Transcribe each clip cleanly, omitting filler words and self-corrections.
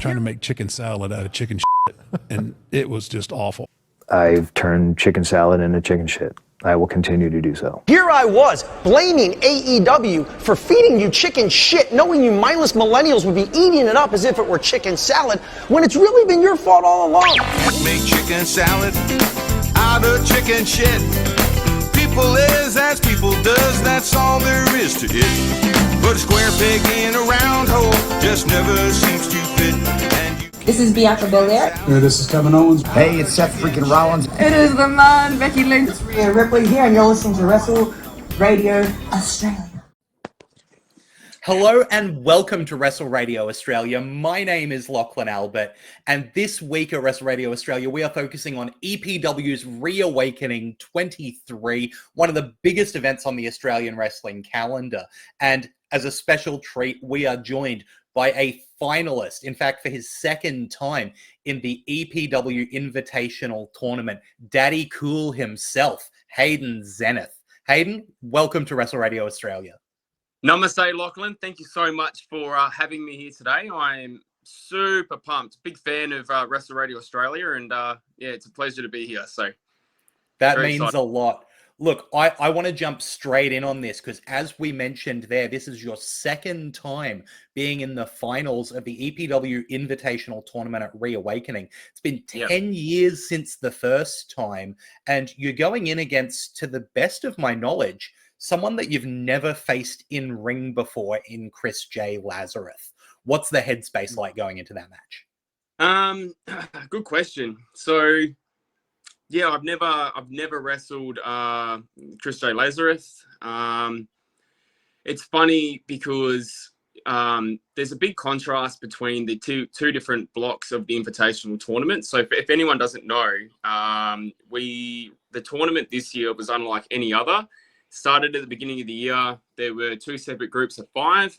trying to make chicken salad out of chicken shit, and it was just awful. I've turned chicken salad into chicken shit. I will continue to do so. Here I was, blaming AEW for feeding you chicken shit, knowing you mindless millennials would be eating it up as if it were chicken salad, when it's really been your fault all along. Make chicken salad out of chicken shit. People is as people does, that's all there is to it. But a square peg in a round hole just never seems to fit. This is Bianca Belair. Hey, this is Kevin Owens. Hey, it's Seth freaking Rollins. It is the man, Becky Lynch. It's Rhea Ripley here, and you're listening to Wrestle Radio Australia. Hello and welcome to Wrestle Radio Australia. My name is Lachlan Albert, and this week at Wrestle Radio Australia, we are focusing on EPW's ReAwakening XXIII, one of the biggest events on the Australian wrestling calendar. And as a special treat, we are joined by a finalist, in fact, for his second time in the EPW Invitational tournament, Daddy Cool himself, Hayden Zenith. Hayden, welcome to Wrestle Radio Australia. Namaste, Lachlan. Thank you so much for having me here today. I am super pumped. Big fan of Wrestle Radio Australia, and yeah, it's a pleasure to be here. So that means a lot. Look, I want to jump straight in on this because, as we mentioned there, this is your second time being in the finals of the EPW Invitational tournament at ReAwakening. It's been 10 years since the first time, and you're going in against, to the best of my knowledge, someone that you've never faced in ring before in Chris J. Lazarus. What's the headspace like going into that match? Good question. So, yeah, I've never wrestled Chris J. Lazarus. It's funny because there's a big contrast between the two different blocks of the Invitational tournament. So if anyone doesn't know, the tournament this year was unlike any other. Started at the beginning of the year. There were two separate groups of 5,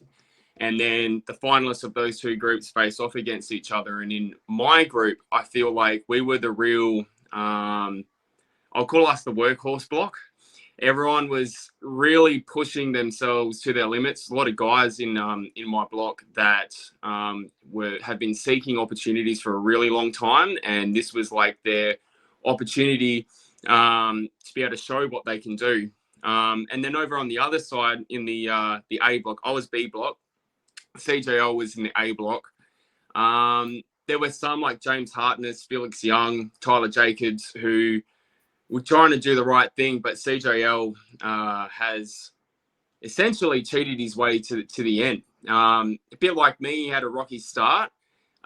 and then the finalists of those two groups face off against each other. And in my group, I feel like we were the real, I'll call us the workhorse block. Everyone was really pushing themselves to their limits. A lot of guys in my block that have been seeking opportunities for a really long time, and this was like their opportunity to be able to show what they can do. And then over on the other side, in the A block, I was B block. CJL was in the A block. There were some like James Hartness, Felix Young, Tyler Jacobs, who were trying to do the right thing, but CJL has essentially cheated his way to the end. A bit like me, he had a rocky start.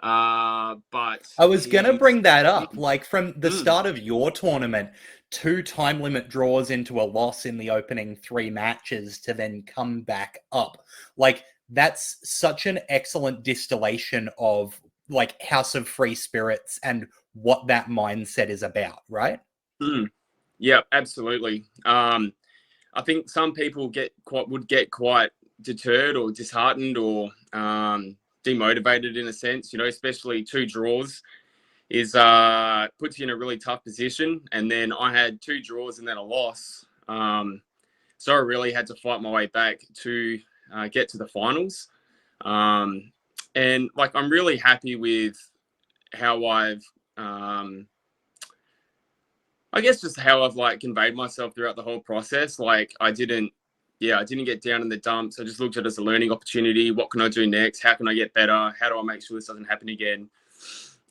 But I was going to bring that up. Like from the start of your tournament, 2 time limit draws into a loss in the opening 3 matches to then come back up. Like that's such an excellent distillation of like House of Free Spirits and what that mindset is about, right? Yeah, absolutely. I think some people would get quite deterred or disheartened or demotivated in a sense, you know, especially 2 draws is puts you in a really tough position. And then I had 2 draws and then a loss. So I really had to fight my way back to get to the finals. And like, I'm really happy with how I've, I guess just how I've like conveyed myself throughout the whole process. Like I didn't get down in the dumps. I just looked at it as a learning opportunity. What can I do next? How can I get better? How do I make sure this doesn't happen again?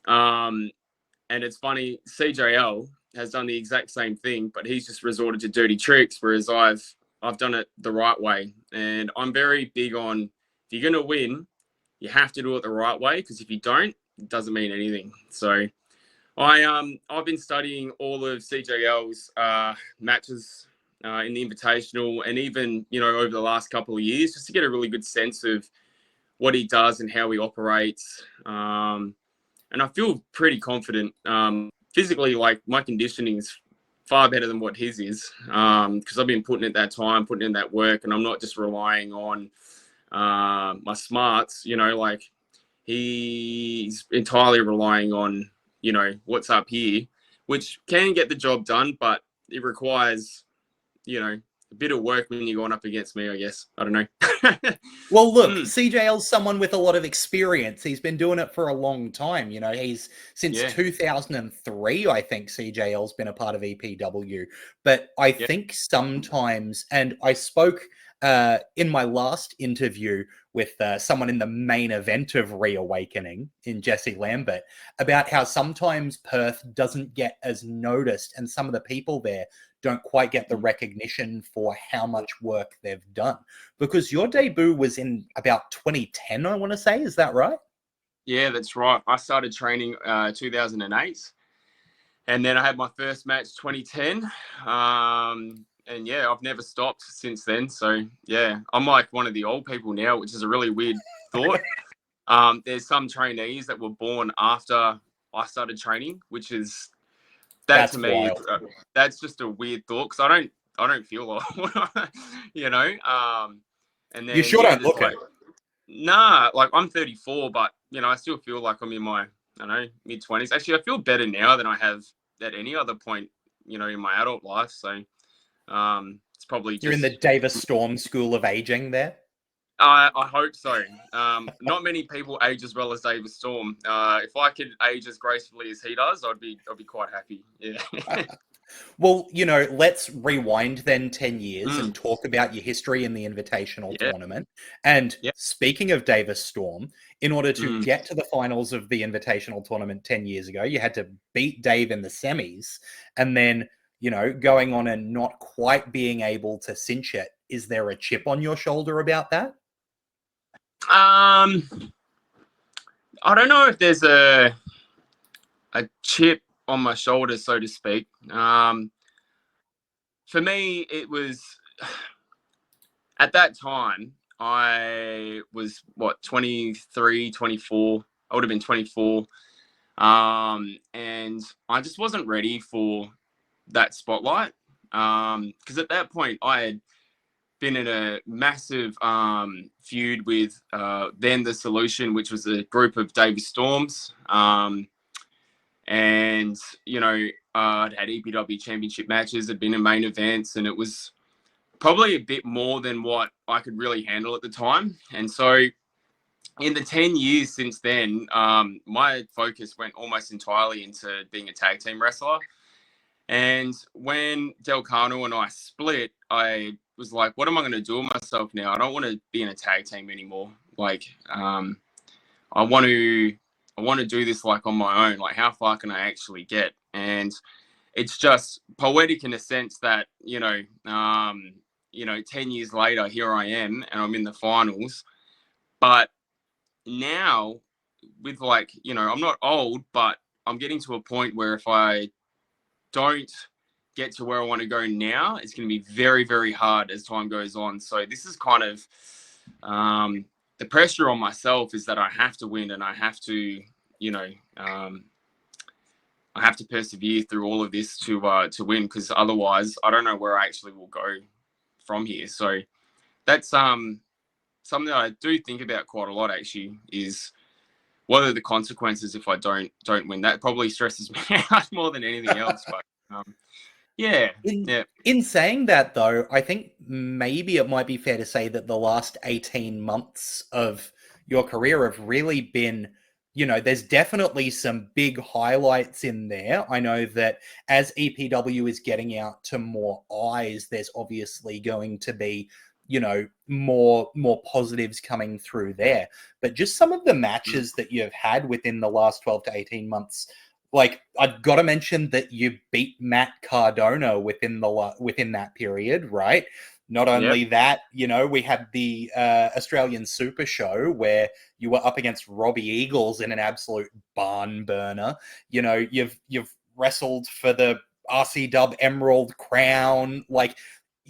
And it's funny, CJL has done the exact same thing, but he's just resorted to dirty tricks, whereas I've done it the right way. And I'm very big on, if you're going to win, you have to do it the right way, because if you don't, it doesn't mean anything. So I've been studying all of CJL's matches in the Invitational, and even, you know, over the last couple of years, just to get a really good sense of what he does and how he operates. And I feel pretty confident. Physically, like my conditioning is far better than what his is, because I've been putting in that time, putting in that work, and I'm not just relying on my smarts, you know, like he's entirely relying on, you know, what's up here, which can get the job done, but it requires, you know, a bit of work when you're going up against me, I guess. I don't know. Well, look, CJL's someone with a lot of experience. He's been doing it for a long time. You know, he's since 2003, I think CJL's been a part of EPW. But I think sometimes, and I spoke in my last interview with someone in the main event of ReAwakening in Jesse Lambert about how sometimes Perth doesn't get as noticed and some of the people there don't quite get the recognition for how much work they've done. Because your debut was in about 2010, I want to say. Is that right? Yeah, that's right. I started training 2008. And then I had my first match 2010. And yeah, I've never stopped since then. So yeah, I'm like one of the old people now, which is a really weird thought. There's some trainees that were born after I started training, which is that to me, that's just a weird thought because I don't feel old, you know. And then you sure don't look like, it. Nah, like I'm 34, but you know, I still feel like I'm in my, I don't know, mid-20s. Actually, I feel better now than I have at any other point, you know, in my adult life. So it's probably you're in the Davis Storm School of Aging there. I hope so. Not many people age as well as Davis Storm. If I could age as gracefully as he does, I'd be quite happy. Yeah. Well, you know, let's rewind then 10 years and talk about your history in the Invitational tournament. And speaking of Davis Storm, in order to get to the finals of the Invitational tournament 10 years ago, you had to beat Dave in the semis. And then, you know, going on and not quite being able to cinch it. Is there a chip on your shoulder about that? I don't know if there's a chip on my shoulder, so to speak. For me, it was at that time, I was 23, 24. I would have been 24. And I just wasn't ready for that spotlight. Because at that point I had been in a massive feud with then The Solution, which was a group of Davis Storms. And, you know, I'd had EPW championship matches, had been in main events, and it was probably a bit more than what I could really handle at the time. And so in the 10 years since then, my focus went almost entirely into being a tag team wrestler. And when Delcano and I split, I was like, what am I going to do with myself now? I don't want to be in a tag team anymore. Like, I want to do this like on my own. Like, how far can I actually get? And it's just poetic in a sense that, 10 years later, here I am and I'm in the finals. But now with I'm not old, but I'm getting to a point where if I don't get to where I want to go now, it's going to be very, very hard as time goes on. So this is kind of the pressure on myself is that I have to win and I have to, I have to persevere through all of this to win, because otherwise I don't know where I actually will go from here. So that's something that I do think about quite a lot, actually, is what are the consequences if I don't win. That probably stresses me out more than anything else. But in saying that, though, I think maybe it might be fair to say that the last 18 months of your career have really been, there's definitely some big highlights in there. I know that as EPW is getting out to more eyes, there's obviously going to be, more positives coming through there. But just some of the matches that you've had within the last 12 to 18 months, like, I've got to mention that you beat Matt Cardona within that period, right? Not only that, we had the Australian Super Show where you were up against Robbie Eagles in an absolute barn burner. You've wrestled for the RC Dub Emerald Crown. Like,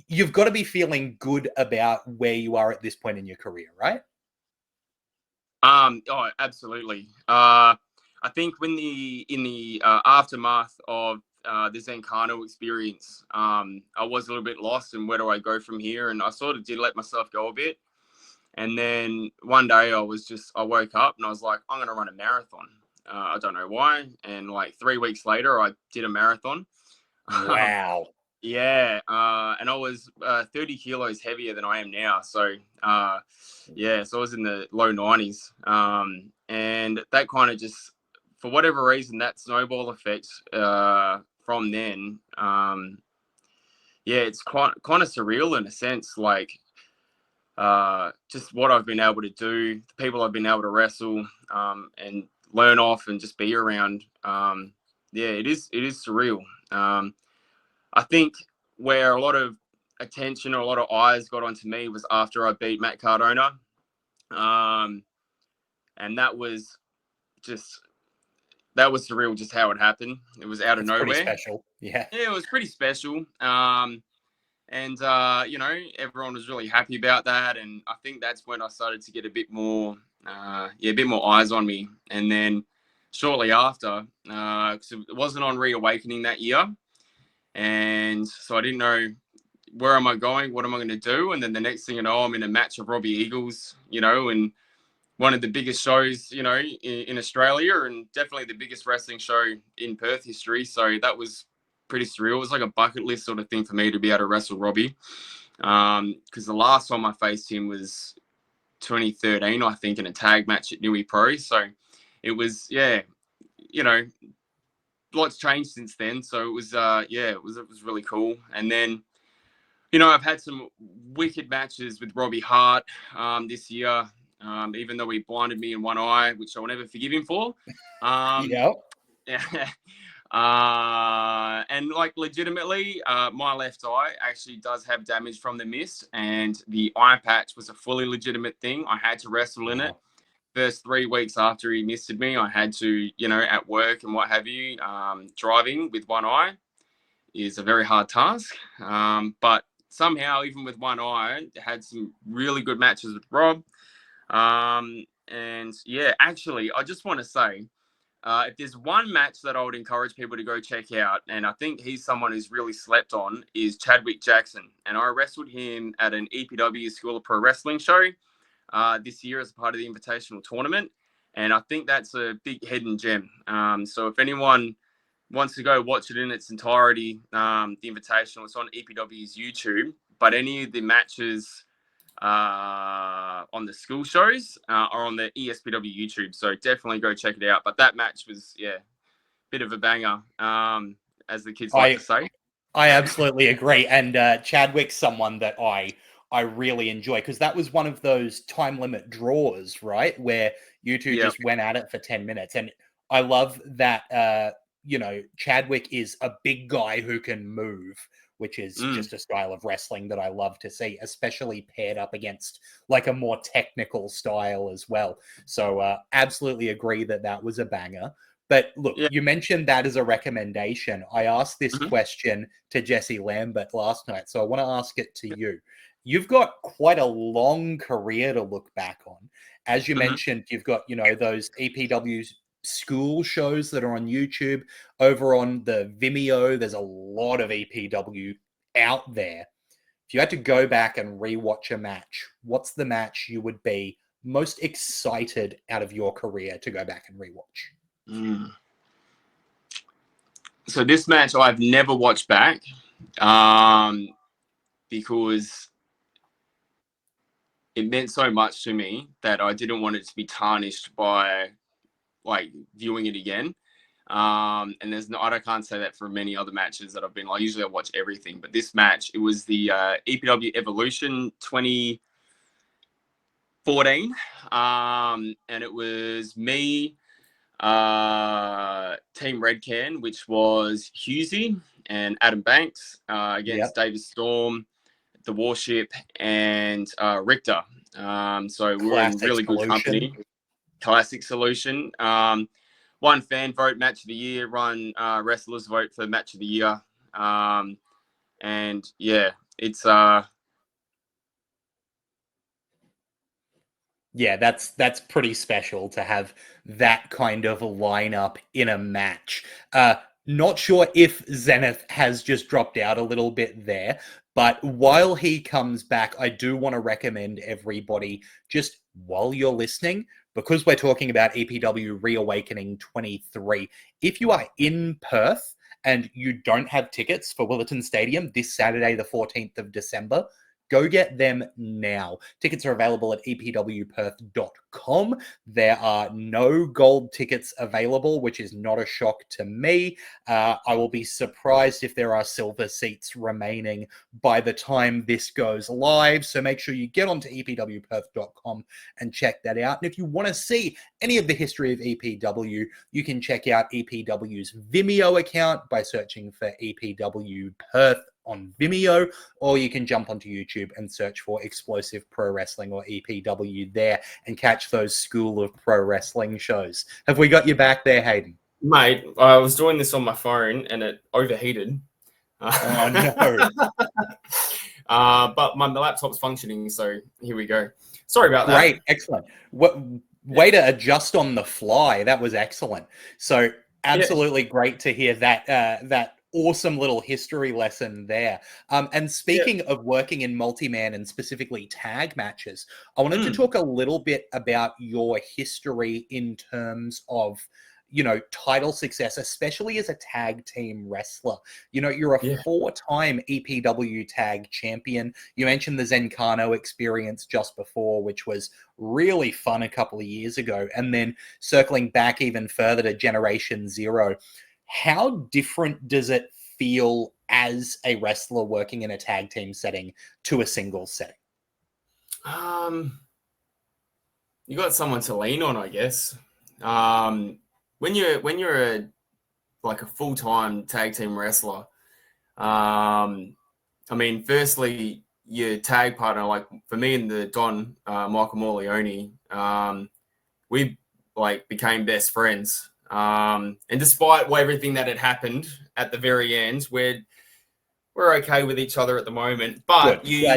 you've got to be feeling good about where you are at this point in your career, right? Oh, absolutely. I think in the aftermath of the Zencano experience, I was a little bit lost in where do I go from here, and I sort of did let myself go a bit. And then one day I woke up and I was like, I'm going to run a marathon. I don't know why. And like 3 weeks later, I did a marathon. Wow. Yeah, and I was 30 kilos heavier than I am now. So, yeah, so I was in the low 90s. And that kind of just, for whatever reason, that snowball effect from then, yeah, it's kind of surreal in a sense, like just what I've been able to do, the people I've been able to wrestle and learn off and just be around. Yeah, it is surreal. I think where a lot of attention or a lot of eyes got onto me was after I beat Matt Cardona. And that was surreal just how it happened. It was out of nowhere. Pretty special. Yeah, it was pretty special. And you know, everyone was really happy about that. And I think that's when I started to get a bit more eyes on me. And then shortly after, because it wasn't on ReAwakening that year, and so I didn't know where am I going, what am I going to do. And then the next thing you know, I'm in a match of Robbie Eagles, you know, and one of the biggest shows, you know, in Australia, and definitely the biggest wrestling show in Perth history. So that was pretty surreal. It was like a bucket list sort of thing for me to be able to wrestle Robbie. Because the last time I faced him was 2013, I think, in a tag match at Newey Pro. So it was, yeah, you know, lots changed since then. So it was, yeah, it was really cool. And then, you know, I've had some wicked matches with Robbie Hart this year, even though he blinded me in one eye, which I will never forgive him for. yeah. And like legitimately, my left eye actually does have damage from the mist, and the eye patch was a fully legitimate thing. I had to wrestle in it. First 3 weeks after he misted me, I had to, you know, at work and what have you, driving with one eye is a very hard task. But somehow, even with one eye, I had some really good matches with Rob. And yeah, actually, I just want to say, if there's one match that I would encourage people to go check out, and I think he's someone who's really slept on, is Chadwick Jackson. And I wrestled him at an EPW School of Pro Wrestling show this year as part of the Invitational tournament. And I think that's a big hidden gem. So if anyone wants to go watch it in its entirety, the Invitational, it's on EPW's YouTube. But any of the matches on the school shows are on the ESPW YouTube, so definitely go check it out. But that match was, yeah, bit of a banger, as the kids like to say. I absolutely agree. And Chadwick's someone that I really enjoy, because that was one of those time limit draws, right, where you two just went at it for 10 minutes. And I love that you know, Chadwick is a big guy who can move, which is just a style of wrestling that I love to see, especially paired up against like a more technical style as well. So absolutely agree that that was a banger. But look, you mentioned that as a recommendation. I asked this question to Jesse Lambert last night, so I want to ask it to you. You've got quite a long career to look back on. As you mentioned, you've got, you know, those EPW school shows that are on YouTube. Over on the Vimeo, there's a lot of EPW out there. If you had to go back and rewatch a match, what's the match you would be most excited out of your career to go back and rewatch? So this match I've never watched back because it meant so much to me that I didn't want it to be tarnished by like viewing it again. And I can't say that for many other matches that I've been like. Usually I watch everything, but this match, it was the EPW Evolution 2014. And it was me, Team Red Can, which was Husey and Adam Banks against David Storm, the Warship, and Richter. So we were in really good company. Classic Solution. One fan vote match of the year, one wrestlers vote for match of the year. And yeah, it's yeah, that's pretty special to have that kind of a lineup in a match. Not sure if Zenith has just dropped out a little bit there, but while he comes back, I do want to recommend everybody, just while you're listening, because we're talking about EPW ReAwakening XXIII, if you are in Perth and you don't have tickets for Willerton Stadium this Saturday, the 14th of December, go get them now. Tickets are available at epwperth.com. There are no gold tickets available, which is not a shock to me. I will be surprised if there are silver seats remaining by the time this goes live. So make sure you get onto epwperth.com and check that out. And if you want to see any of the history of EPW, you can check out EPW's Vimeo account by searching for EPW Perth on Vimeo, or you can jump onto YouTube and search for Explosive Pro Wrestling or EPW there and catch those School of Pro Wrestling shows. Have we got you back there, Hayden? Mate, I was doing this on my phone and it overheated. Oh, no. But my laptop's functioning, so here we go. Sorry about that. Great, excellent. Way to adjust on the fly. That was excellent. So absolutely great to hear that awesome little history lesson there. And speaking of working in multi-man and specifically tag matches, I wanted to talk a little bit about your history in terms of, you know, title success, especially as a tag team wrestler. You know, you're a four-time EPW tag champion. You mentioned the Zencano experience just before, which was really fun a couple of years ago. And then circling back even further to Generation Zero, how different does it feel as a wrestler working in a tag team setting to a singles setting? You got someone to lean on, I guess. When you're a full-time tag team wrestler, I mean, firstly, your tag partner, like for me and the Don, Michael Morleone, we became best friends. And despite everything that had happened at the very end, we're okay with each other at the moment. But you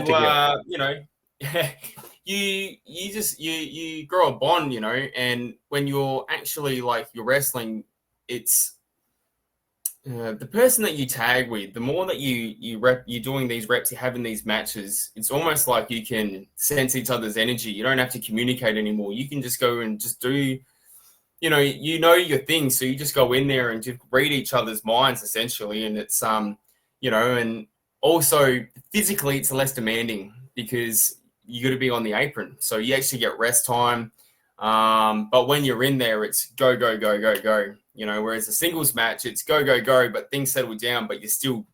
grow a bond, you know. And when you're actually you're wrestling, it's the person that you tag with. The more that you're doing these reps, you're having these matches. It's almost like you can sense each other's energy. You don't have to communicate anymore. You can just go and just do. You know your thing, so you just go in there and just read each other's minds essentially, and it's you know, and also physically it's less demanding because you got to be on the apron, so you actually get rest time. But when you're in there, it's go go go go go. You know, whereas a singles match, it's go go go, but things settle down, but you're still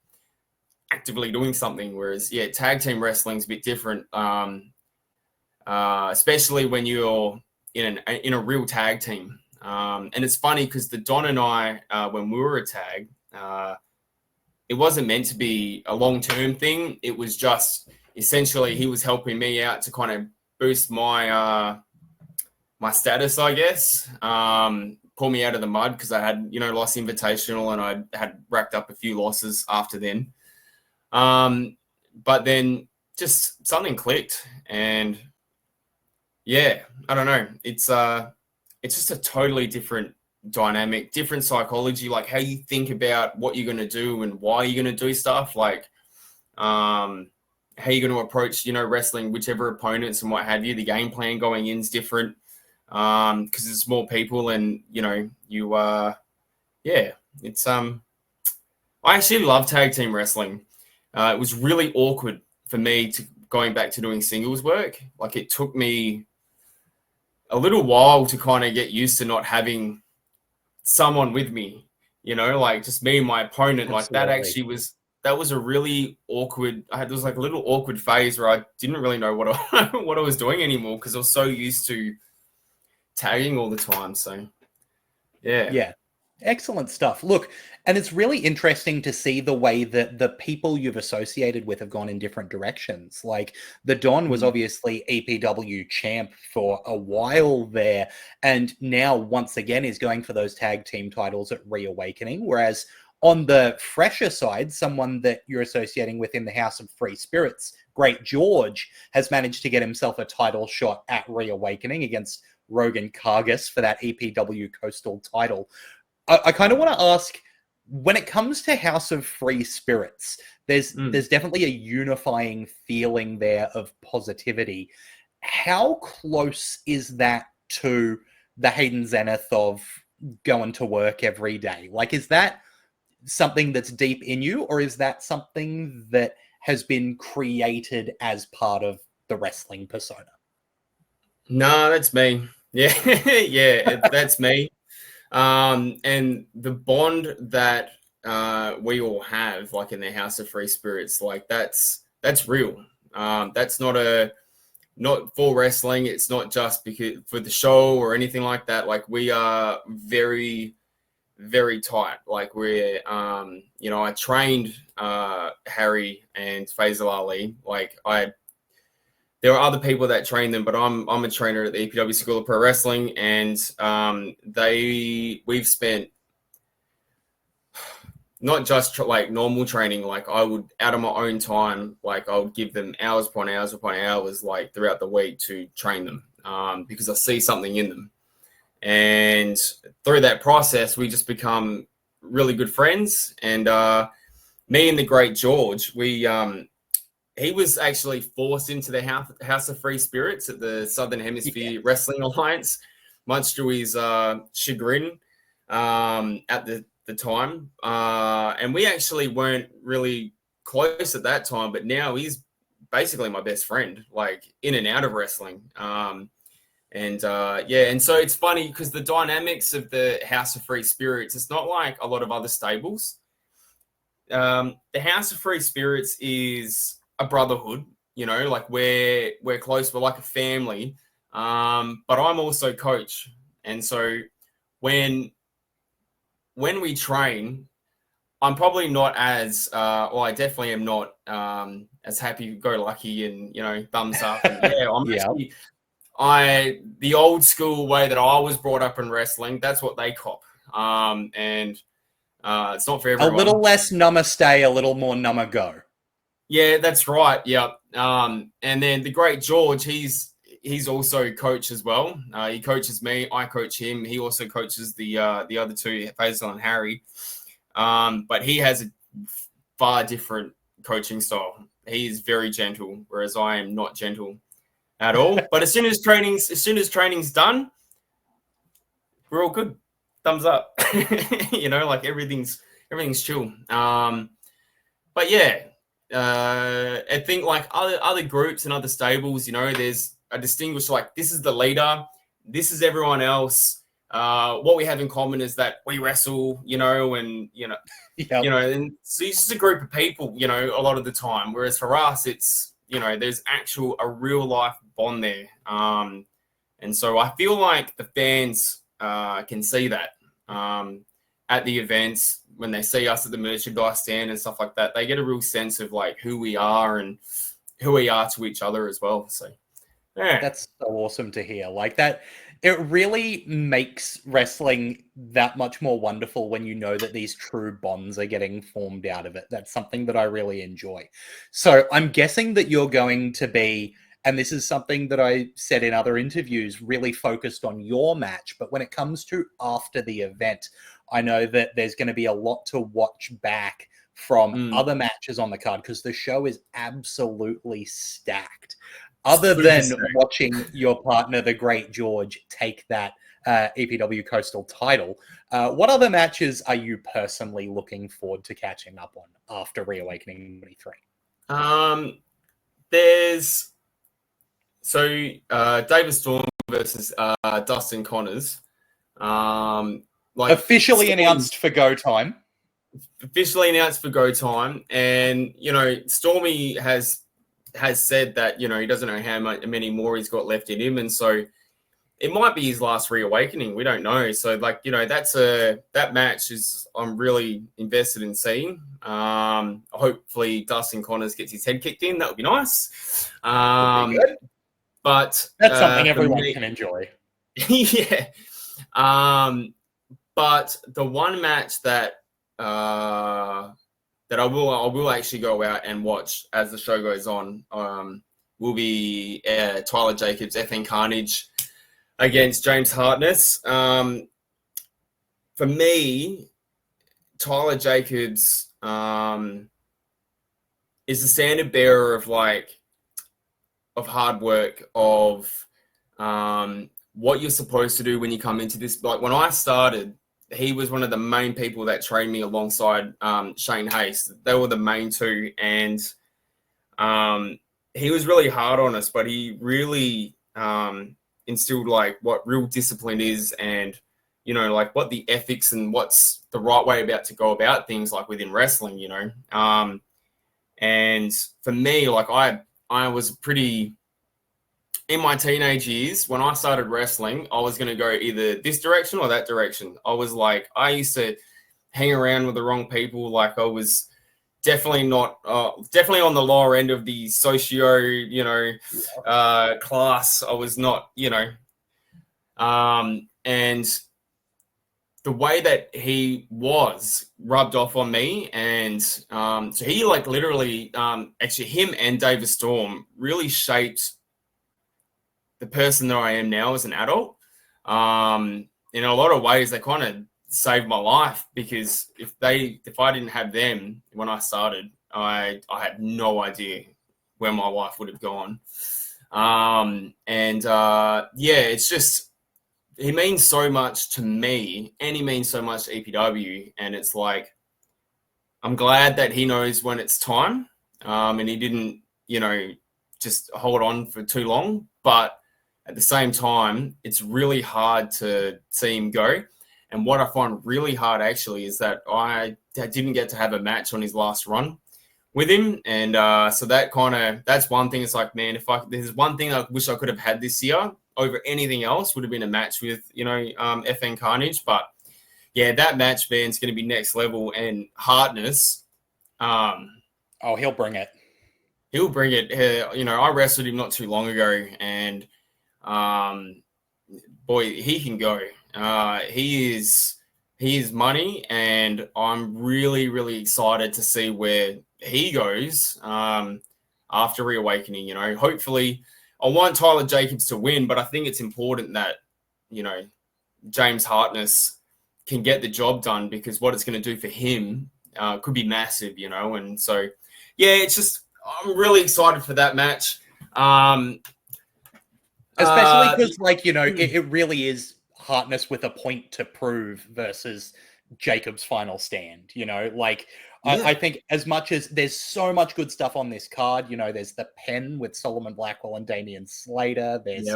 actively doing something. Whereas tag team wrestling's a bit different, especially when you're in a real tag team. And it's funny because the Don and I, when we were a tag, it wasn't meant to be a long-term thing. It was just essentially he was helping me out to kind of boost my my status, I guess. Pull me out of the mud because I had, lost Invitational and I had racked up a few losses after then. But then just something clicked and I don't know. It's just a totally different dynamic, different psychology, like how you think about what you're going to do and why you're going to do stuff, like how you're going to approach, wrestling whichever opponents and what have you. The game plan going in is different because there's more people and, it's I actually love tag team wrestling. It was really awkward for me going back to doing singles work. Like it took me a little while to kind of get used to not having someone with me, like just me and my opponent. Absolutely. Like that was a really awkward. There was like a little awkward phase where I didn't really know what I was doing anymore because I was so used to tagging all the time. So yeah. Excellent stuff. Look, and it's really interesting to see the way that the people you've associated with have gone in different directions. Like the Don was obviously EPW champ for a while there, and now once again is going for those tag team titles at ReAwakening. Whereas on the fresher side, someone that you're associating with in the House of Free Spirits, Great George, has managed to get himself a title shot at ReAwakening against Rogan Kargas for that EPW Coastal title. I kind of want to ask, when it comes to House of Free Spirits, there's definitely a unifying feeling there of positivity. How close is that to the Hayden Zenith of going to work every day? Like, is that something that's deep in you, or is that something that has been created as part of the wrestling persona? No, that's me. Yeah, that's me. And the bond that we all have, like in the House of Free Spirits, like that's real. That's not for wrestling. It's not just because for the show or anything like that. Like we are very, very tight. Like we're, I trained Harry and Faisal Ali. Like there are other people that train them, but I'm a trainer at the EPW School of Pro Wrestling, and we've spent not just like normal training. Like I would, out of my own time, like I would give them hours upon hours upon hours, like throughout the week to train them, because I see something in them. And through that process, we just become really good friends. And me and the great George, he was actually forced into the House of Free Spirits at the Southern Hemisphere Wrestling Alliance, much to his chagrin at the time. And we actually weren't really close at that time, but now he's basically my best friend, like in and out of wrestling. And so it's funny because the dynamics of the House of Free Spirits, it's not like a lot of other stables. The House of Free Spirits is a brotherhood, like we're close, we're like a family. But I'm also coach. And so when we train, I'm probably not as, I definitely am not as happy-go-lucky and, thumbs up. And, I'm actually, the old school way that I was brought up in wrestling, that's what they cop. And it's not for everyone. A little less namaste, a little more nama-go. Yeah, that's right. Yeah. And then the great George, he's also coach as well. He coaches me. I coach him. He also coaches the other two, Faisal and Harry. But he has a far different coaching style. He is very gentle, whereas I am not gentle at all. But as soon as training's done, we're all good. Thumbs up. Like everything's chill. But yeah. I think like other groups and other stables, there's a distinguished, like this is the leader, this is everyone else. What we have in common is that we wrestle, and and so it's just a group of people, a lot of the time. Whereas for us, it's there's a real life bond there. And so I feel like the fans can see that at the events. When they see us at the merchandise stand and stuff like that, they get a real sense of like who we are and who we are to each other as well. So, yeah. That's so awesome to hear. Like that, it really makes wrestling that much more wonderful when you know that these true bonds are getting formed out of it. That's something that I really enjoy. So I'm guessing that you're going to be, and this is something that I said in other interviews, really focused on your match. But when it comes to after the event, I know that there's going to be a lot to watch back from other matches on the card because the show is absolutely stacked. Other than watching your partner, the great George, take that EPW Coastal title, what other matches are you personally looking forward to catching up on after ReAwakening 23? There's David Storm versus Dustin Connors. Officially announced for Go Time. Officially announced for Go Time. And, Stormy has said that, he doesn't know how many more he's got left in him. And so it might be his last reawakening. We don't know. So, that match I'm really invested in seeing. Hopefully Dustin Connors gets his head kicked in. That would be nice. Would be good. But that's something everyone can enjoy. Yeah. But the one match that I will actually go out and watch as the show goes on will be Tyler Jacobs, FN Carnage against James Hartness. For me, Tyler Jacobs is the standard bearer of hard work, of what you're supposed to do when you come into this. Like when I started, he was one of the main people that trained me alongside Shane Hayes. They were the main two, and he was really hard on us, but he really instilled like what real discipline is, and you know, like what the ethics and what's the right way about to go about things, like within wrestling, you know. And for me, like I was pretty, in my teenage years, when I started wrestling, I was going to go either this direction or that direction. I was like, I used to hang around with the wrong people. Like I was definitely not, definitely on the lower end of the socio, you know, class. I was not, you know, and the way that he was rubbed off on me. And so he like literally, actually him and David Storm really shaped the person that I am now as an adult. In a lot of ways, they kind of saved my life, because if I didn't have them when I started, I had no idea where my life would have gone. Yeah, it's just, he means so much to me, and he means so much to EPW. And it's like, I'm glad that he knows when it's time, and he didn't, you know, just hold on for too long. But at the same time, it's really hard to see him go. And what I find really hard actually is that I didn't get to have a match on his last run with him. And so that's one thing. It's like, man, there's one thing I wish I could have had this year over anything else, would have been a match with, you know, FN Carnage. But yeah, that match, man, is going to be next level. And Hartness, oh, he'll bring it. He'll bring it. You know, I wrestled him not too long ago, and boy, he can go. He is money, and I'm really, really excited to see where he goes after Reawakening. You know, hopefully, I want Tyler Jacobs to win, but I think it's important that, you know, James Hartness can get the job done, because what it's going to do for him could be massive, you know. And so, yeah, it's just, I'm really excited for that match. Especially because, like, you know, it really is Hartness with a point to prove versus Jacob's final stand, you know, like, yeah. I think as much as there's so much good stuff on this card, you know, there's the pen with Solomon Blackwell and Damian Slater. There's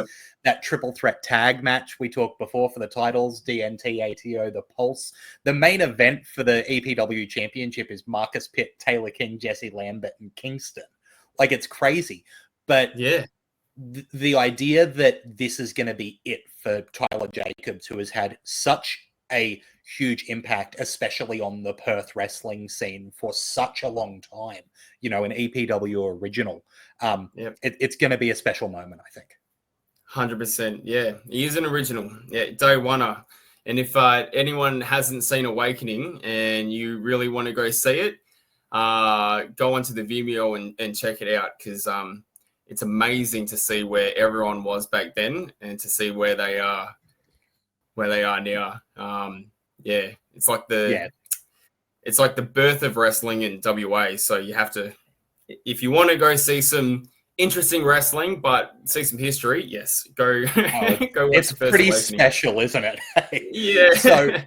that triple threat tag match we talked before for the titles, DNT, ATO, the Pulse. The main event for the EPW Championship is Marcus Pitt, Taylor King, Jesse Lambert, and Kingston. Like, it's crazy. But yeah, the idea that this is going to be it for Tyler Jacobs, who has had such a huge impact, especially on the Perth wrestling scene for such a long time, you know, an EPW original. It's going to be a special moment, I think. 100%. Yeah, he is an original. Yeah, day one-er. And if anyone hasn't seen Awakening and you really want to go see it, go onto the Vimeo and check it out, because it's amazing to see where everyone was back then and to see where they are now. Yeah, it's like the birth of wrestling in WA. So you have to, if you want to go see some interesting wrestling, but see some history, yes, go go watch. It's the first pretty Awakening. special, isn't it? Yeah.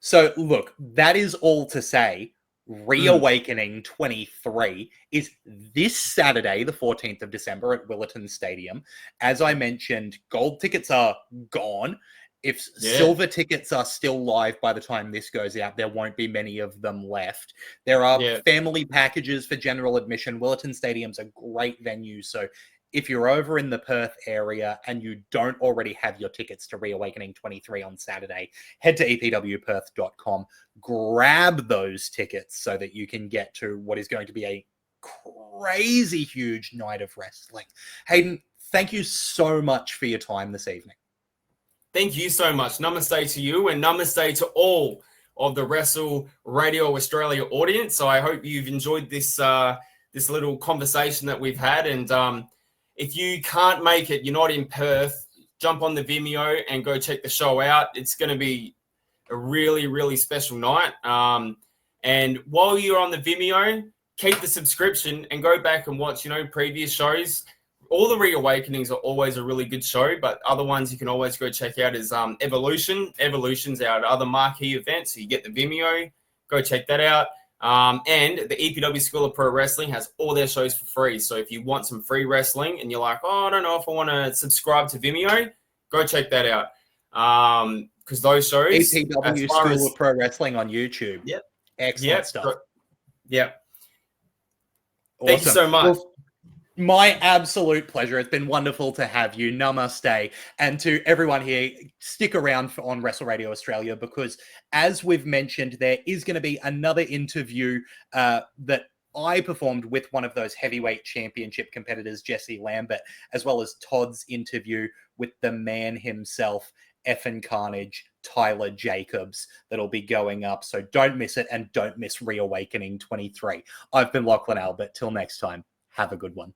So look, that is all to say, ReAwakening 23 is this Saturday, the 14th of December at Willetton Stadium. As I mentioned, gold tickets are gone. If silver tickets are still live by the time this goes out, there won't be many of them left. There are family packages for general admission. Willetton Stadium's a great venue. So if you're over in the Perth area and you don't already have your tickets to ReAwakening 23 on Saturday, head to epwperth.com, grab those tickets so that you can get to what is going to be a crazy huge night of wrestling. Hayden, thank you so much for your time this evening. Thank you so much. Namaste to you, and namaste to all of the Wrestle Radio Australia audience. So I hope you've enjoyed this this little conversation that we've had. And if you can't make it, you're not in Perth, jump on the Vimeo and go check the show out. It's going to be a really, really special night. And while you're on the Vimeo, keep the subscription and go back and watch, you know, previous shows. all the Reawakenings are always a really good show, but other ones you can always go check out is Evolution. Evolution's our other marquee event, so you get the Vimeo. Go check that out. And the EPW School of Pro Wrestling has all their shows for free. So if you want some free wrestling and you're like, oh, I don't know if I want to subscribe to Vimeo, go check that out. Because those shows, EPW School of Pro Wrestling on YouTube. Yep. Excellent stuff. Yep. Awesome. Thank you so much. Well, my absolute pleasure. It's been wonderful to have you. Namaste. And to everyone here, stick around on Wrestle Radio Australia, because as we've mentioned, there is going to be another interview that I performed with one of those heavyweight championship competitors, Jesse Lambert, as well as Todd's interview with the man himself, Effin' Carnage, Tyler Jacobs, that'll be going up. So don't miss it, and don't miss Reawakening 23. I've been Lachlan Albert. Till next time, have a good one.